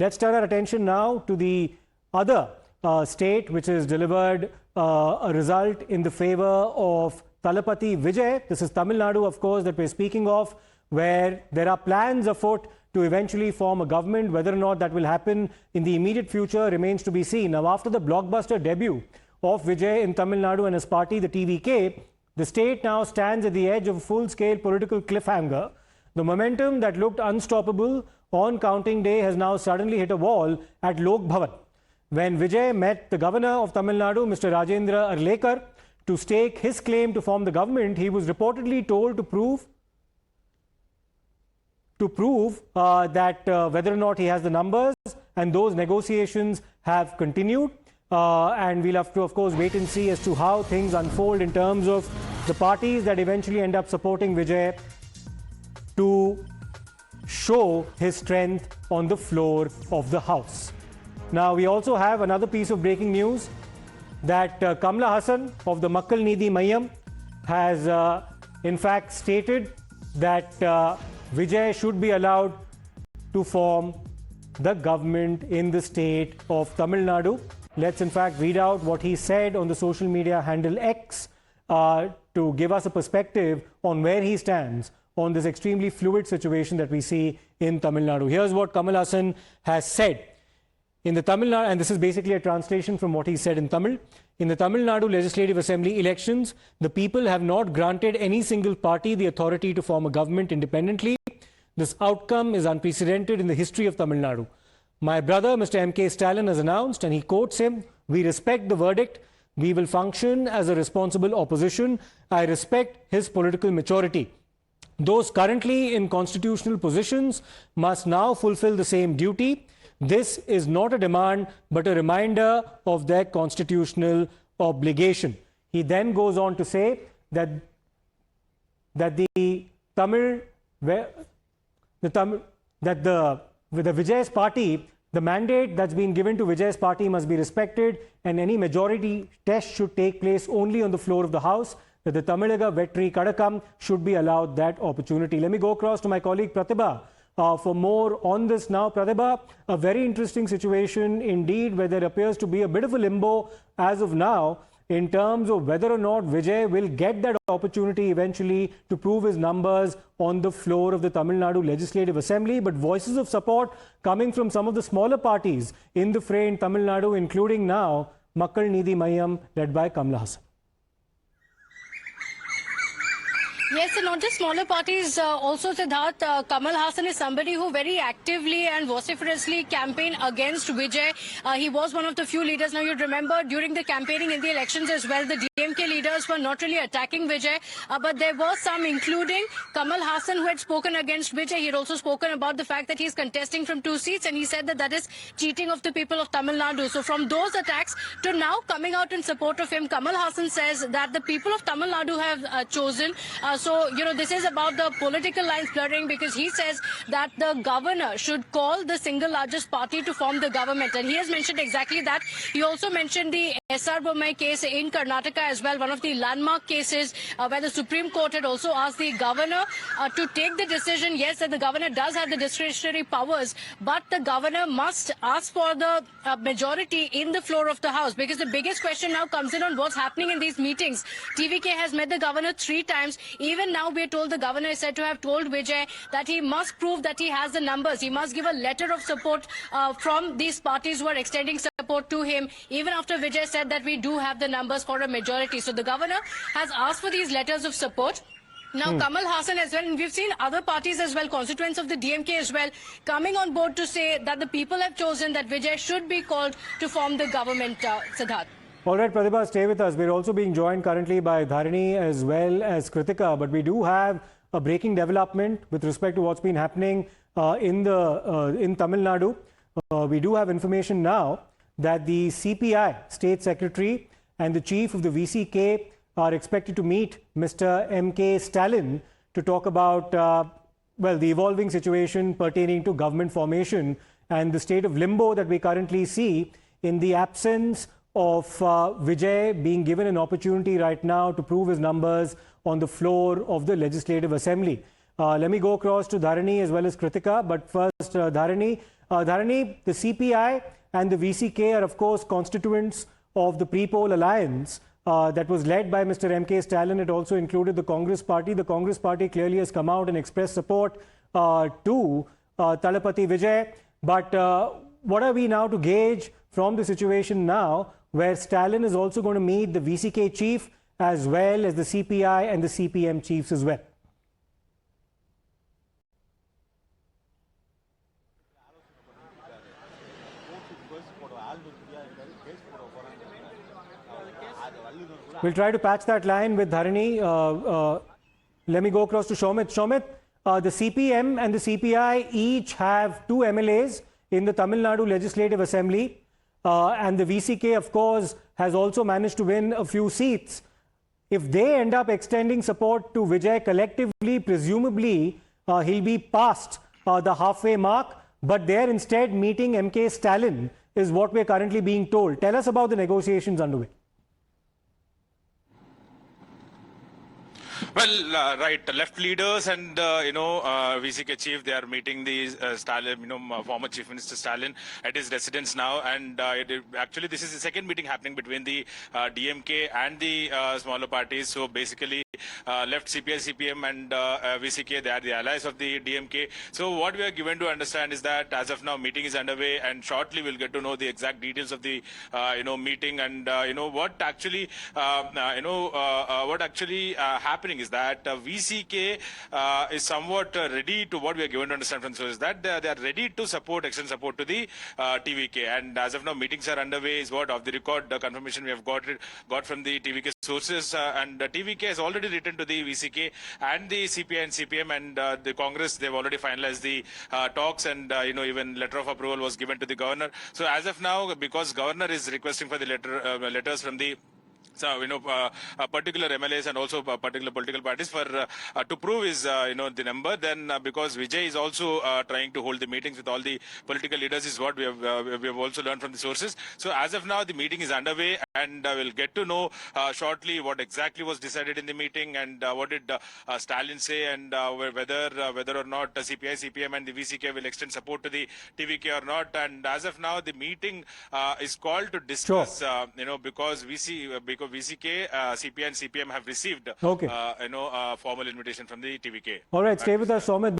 Let's turn our attention now to the other state which has delivered a result in the favor of Thalapathy Vijay. This is Tamil Nadu, of course, that we're speaking of, where there are plans afoot to eventually form a government. Whether or not that will happen in the immediate future remains to be seen. Now, after the blockbuster debut of Vijay in Tamil Nadu and his party, the TVK, the state now stands at the edge of a full-scale political cliffhanger. The momentum that looked unstoppable on counting day has now suddenly hit a wall at Lok Bhavan. When Vijay met the Governor of Tamil Nadu, Mr. Rajendra Arlekar, to stake his claim to form the government, he was reportedly told to prove that whether or not he has the numbers, and those negotiations have continued. And we'll have to, of course, wait and see as to how things unfold in terms of the parties that eventually end up supporting Vijay to show his strength on the floor of the House. Now, we also have another piece of breaking news that Kamal Haasan of the Makkal Needi Mayam has in fact stated that Vijay should be allowed to form the government in the state of Tamil Nadu. Let's in fact read out what he said on the social media handle X to give us a perspective on where he stands on this extremely fluid situation that we see in Tamil Nadu. Here's what Kamal Haasan has said. In the Tamil Nadu, and this is basically a translation from what he said in Tamil. In the Tamil Nadu Legislative Assembly elections, the people have not granted any single party the authority to form a government independently. This outcome is unprecedented in the history of Tamil Nadu. My brother, Mr. M.K. Stalin, has announced, and he quotes him, "We respect the verdict. We will function as a responsible opposition. I respect his political maturity. Those currently in constitutional positions must now fulfill the same duty. This is not a demand, but a reminder of their constitutional obligation." He then goes on to say that with the Vijay's party, the mandate that's been given to Vijay's party must be respected, and any majority test should take place only on the floor of the House. That the Tamilaga Vetri Kadakam should be allowed that opportunity. Let me go across to my colleague Pratibha for more on this now. Pratibha, a very interesting situation indeed, where there appears to be a bit of a limbo as of now in terms of whether or not Vijay will get that opportunity eventually to prove his numbers on the floor of the Tamil Nadu Legislative Assembly. But voices of support coming from some of the smaller parties in the fray in Tamil Nadu, including now Makkal Needi Mayam, led by Kamal Haasan. Yes, and not just smaller parties, also Siddharth, Kamal Haasan is somebody who very actively and vociferously campaigned against Vijay. He was one of the few leaders. Now, you'd remember during the campaigning in the elections as well, the DMK leaders were not really attacking Vijay, but there were some, including Kamal Haasan, who had spoken against Vijay. He had also spoken about the fact that he's contesting from 2 seats, and he said that that is cheating of the people of Tamil Nadu. So from those attacks to now coming out in support of him, Kamal Haasan says that the people of Tamil Nadu have chosen. So, you know, this is about the political lines blurring, because he says that the governor should call the single largest party to form the government. And he has mentioned exactly that. He also mentioned the SR Bommai case in Karnataka as well, one of the landmark cases where the Supreme Court had also asked the governor to take the decision. Yes, that the governor does have the discretionary powers, but the governor must ask for the majority in the floor of the House, because the biggest question now comes in on what's happening in these meetings. TVK has met the governor 3 times. Even now, we are told the governor is said to have told Vijay that he must prove that he has the numbers. He must give a letter of support from these parties who are extending support to him, even after Vijay said that we do have the numbers for a majority. So the governor has asked for these letters of support. Now, Kamal Haasan as well, and we've seen other parties as well, constituents of the DMK as well, coming on board to say that the people have chosen that Vijay should be called to form the government, Siddharth. All right, Pratibha, stay with us. We're also being joined currently by Dharini as well as Kritika, but we do have a breaking development with respect to what's been happening in Tamil Nadu. We do have information now that the CPI State Secretary and the Chief of the VCK are expected to meet Mr. M.K. Stalin to talk about, the evolving situation pertaining to government formation and the state of limbo that we currently see in the absence of Vijay being given an opportunity right now to prove his numbers on the floor of the Legislative Assembly. Let me go across to Dharani as well as Kritika. But first, Dharani. Dharani, the CPI and the VCK are, of course, constituents of the pre-poll alliance that was led by Mr. M.K. Stalin. It also included the Congress party. The Congress party clearly has come out and expressed support to Thalapathy Vijay. But what are we now to gauge from the situation now where Stalin is also going to meet the VCK chief as well as the CPI and the CPM chiefs as well? We'll try to patch that line with Dharani. Let me go across to Shomit. Shomit, the CPM and the CPI each have 2 MLAs in the Tamil Nadu Legislative Assembly. And the VCK, of course, has also managed to win a few seats. If they end up extending support to Vijay collectively, presumably he'll be past the halfway mark. But they're instead meeting M.K. Stalin, is what we're currently being told. Tell us about the negotiations underway. Well, right, left leaders and, VCK chief, they are meeting the Stalin, former Chief Minister Stalin at his residence now. And actually, this is the second meeting happening between the DMK and the smaller parties. So basically, left CPI, CPM and VCK, they are the allies of the DMK. So what we are given to understand is that as of now, meeting is underway, and shortly we'll get to know the exact details of the, meeting and, what actually, happening is that VCK is somewhat ready to what we are given to understand from sources that they are ready to extend support to the TVK. And as of now, meetings are underway. Is what off the record confirmation we have got from the TVK sources. And TVK has already written to the VCK and the CPI and CPM and the Congress. They've already finalized the talks, and even letter of approval was given to the governor. So as of now, because governor is requesting for the letters from the particular MLAs and also particular political parties for to prove his the number. Then because Vijay is also trying to hold the meetings with all the political leaders is what we have also learned from the sources. So as of now, the meeting is underway, and we'll get to know shortly what exactly was decided in the meeting and what did Stalin say, and whether or not CPI, CPM and the VCK will extend support to the TVK or not. And as of now, the meeting is called to discuss, Sure. because VCK, CPI and CPM have received, formal invitation from the TVK. All right, stay with us, Somit.